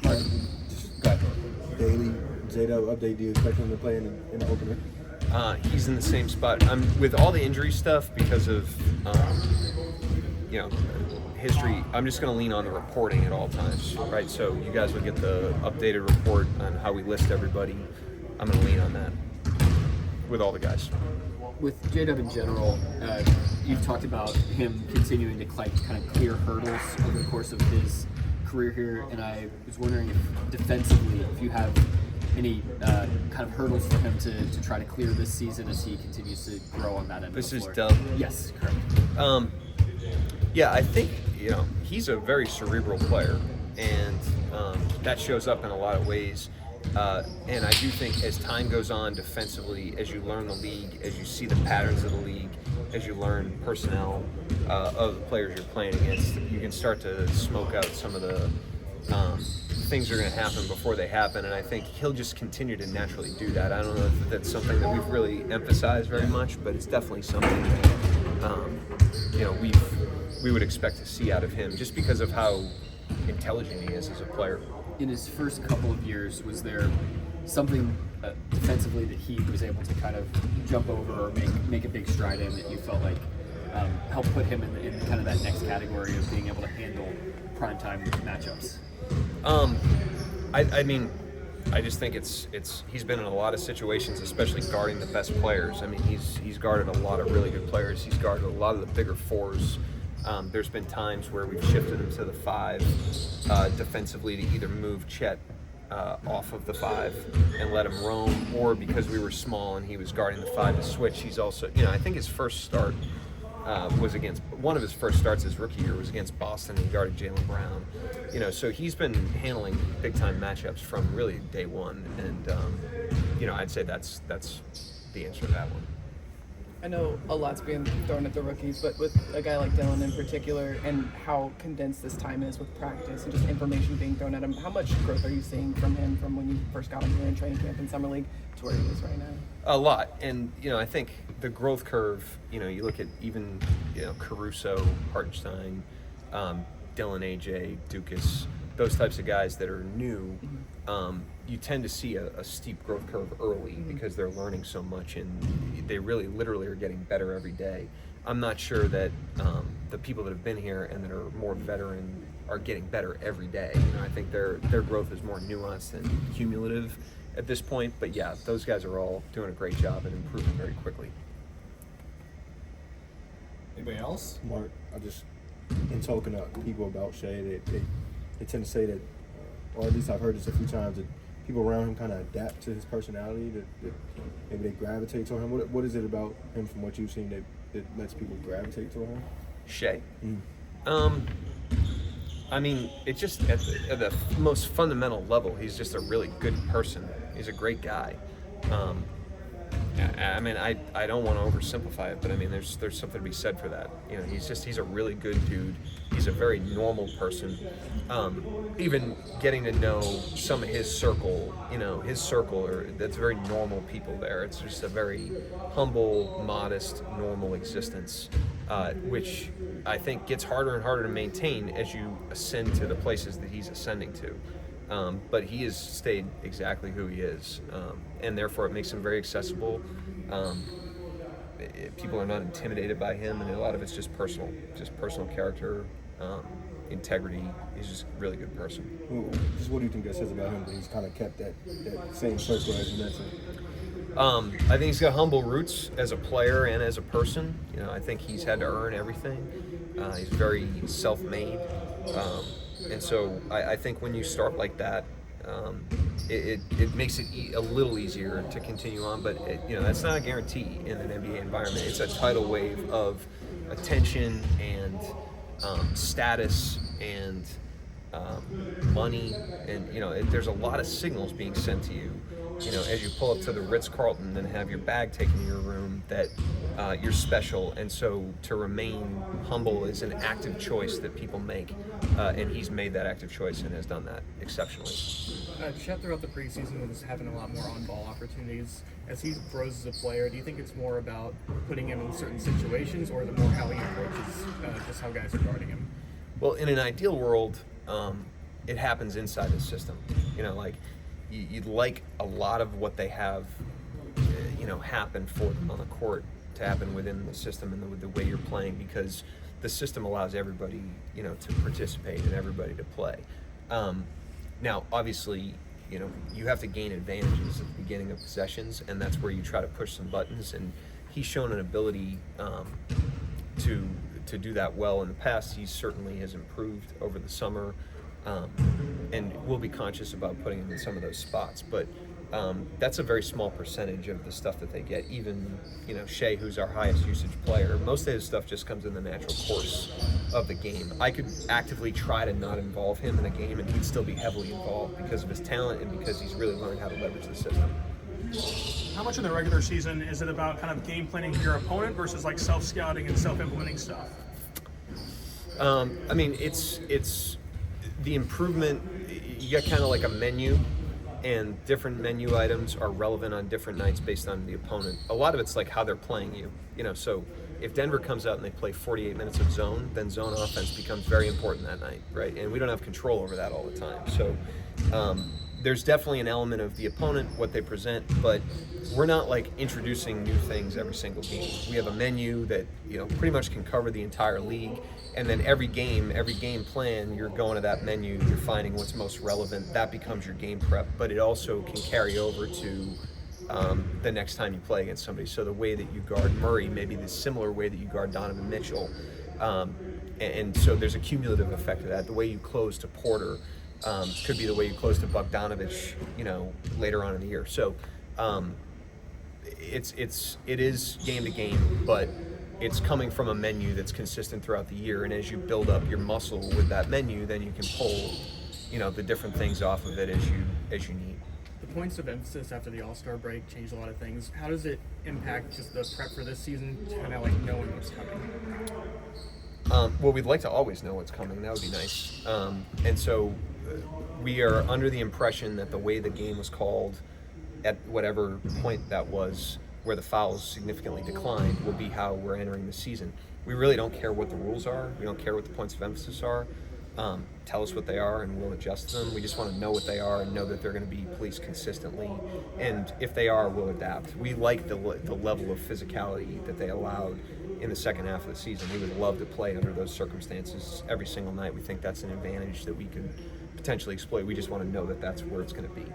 Got Daily J-Dub update. Do you expect him to play in the opener? He's in the same spot. With all the injury stuff because of history. I'm just going to lean on the reporting at all times, right? So you guys will get the updated report on how we list everybody. I'm going to lean on that with all the guys. With J-Dub in general, you've talked about him continuing to kind of clear hurdles over the course of his career here, and I was wondering if defensively, if you have any kind of hurdles for him to try to clear this season as he continues to grow on that end this of the floor. This is Dub? Yes, correct. Yeah, I think, he's a very cerebral player, and that shows up in a lot of ways. And I do think as time goes on defensively, as you learn the league, as you see the patterns of the league, as you learn personnel of the players you're playing against, you can start to smoke out some of the things that are going to happen before they happen. And I think he'll just continue to naturally do that. I don't know if that's something that we've really emphasized very much, but it's definitely something that, we would expect to see out of him just because of how intelligent he is as a player. In his first couple of years, was there something defensively that he was able to kind of jump over or make a big stride in that you felt like helped put him in kind of that next category of being able to handle primetime matchups? I just think he's been in a lot of situations, especially guarding the best players. I mean, he's guarded a lot of really good players. He's guarded a lot of the bigger fours. There's been times where we've shifted him to the 5 defensively to either move Chet off of the 5 and let him roam, or because we were small and he was guarding the 5 to switch. He's also, I think his first start was against, one of his first starts his rookie year was against Boston. He guarded Jaylen Brown. So he's been handling big-time matchups from really day one. And, I'd say that's the answer to that one. I know a lot's being thrown at the rookies, but with a guy like Dylan in particular and how condensed this time is with practice and just information being thrown at him, how much growth are you seeing from him from when you first got him here in training camp and summer league to where he is right now? A lot. And, I think the growth curve, you look at even, Caruso, Hartenstein, Dylan, AJ, Dukas, those types of guys that are new, you tend to see a steep growth curve early because they're learning so much and they really literally are getting better every day. I'm not sure that the people that have been here and that are more veteran are getting better every day. I think their growth is more nuanced and cumulative at this point. But yeah, those guys are all doing a great job and improving very quickly. Anybody else? Mark, in talking to people about Shea, they tend to say that, or at least I've heard this a few times, that people around him kind of adapt to his personality, that maybe they gravitate toward him. What is it about him from what you've seen that lets people gravitate toward him? Shea? It's just at the most fundamental level, he's just a really good person. He's a great guy. I don't want to oversimplify it, but there's something to be said for that. He's a really good dude. He's a very normal person. Even getting to know some of his circle, that's very normal people there. It's just a very humble, modest, normal existence, which I think gets harder and harder to maintain as you ascend to the places that he's ascending to. But he has stayed exactly who he is, and therefore it makes him very accessible. People are not intimidated by him, and a lot of it's just personal character, integrity. He's just a really good person. What do you think that says about him, that he's kind of kept that same circle as you mentioned? I think he's got humble roots as a player and as a person. I think he's had to earn everything. He's very self-made. And so I think when you start like that, it makes it a little easier to continue on, but that's not a guarantee in an NBA environment. It's a tidal wave of attention and status and money, and there's a lot of signals being sent to you. As you pull up to the Ritz-Carlton and have your bag taken to your room, that you're special, and so to remain humble is an active choice that people make, and he's made that active choice and has done that exceptionally. Chet throughout the preseason was having a lot more on-ball opportunities. As he grows as a player, do you think it's more about putting him in certain situations, or is it more how he approaches just how guys are guarding him? Well, in an ideal world, it happens inside the system. You know, like you'd like a lot of what they have, happen for them on the court to happen within the system and the way you're playing, because the system allows everybody, to participate and everybody to play. Now, obviously, you have to gain advantages at the beginning of possessions, and that's where you try to push some buttons. And he's shown an ability to do that well in the past. He certainly has improved over the summer, and we'll be conscious about putting him in some of those spots. But that's a very small percentage of the stuff that they get. Even, Shea, who's our highest usage player, most of his stuff just comes in the natural course of the game. I could actively try to not involve him in a game, and he'd still be heavily involved because of his talent and because he's really learned how to leverage the system. How much in the regular season is it about kind of game planning your opponent versus like self-scouting and self-implementing stuff? I mean, it's the improvement. You got kind of like a menu, and different menu items are relevant on different nights based on the opponent. A lot of it's like how they're playing you. So if Denver comes out and they play 48 minutes of zone, then zone offense becomes very important that night, right? And we don't have control over that all the time. So there's definitely an element of the opponent, what they present, but we're not like introducing new things every single game. We have a menu that, pretty much can cover the entire league. And then every game plan, you're going to that menu, you're finding what's most relevant. That becomes your game prep, but it also can carry over to the next time you play against somebody. So the way that you guard Murray may be the similar way that you guard Donovan Mitchell. And so there's a cumulative effect of that. The way you close to Porter could be the way you close to Bogdanovich, later on in the year. So it is game to game, but it's coming from a menu that's consistent throughout the year, and as you build up your muscle with that menu, then you can pull, the different things off of it as you need. The points of emphasis after the All-Star break changed a lot of things. How does it impact just the prep for this season, kind of like knowing what's coming? Well, we'd like to always know what's coming. That would be nice. And so we are under the impression that the way the game was called at whatever point that was, where the fouls significantly declined, will be how we're entering the season. We really don't care what the rules are. We don't care what the points of emphasis are. Tell us what they are and we'll adjust them. We just want to know what they are and know that they're going to be policed consistently. And if they are, we'll adapt. We like the level of physicality that they allowed in the second half of the season. We would love to play under those circumstances every single night. We think that's an advantage that we could potentially exploit. We just want to know that that's where it's going to be.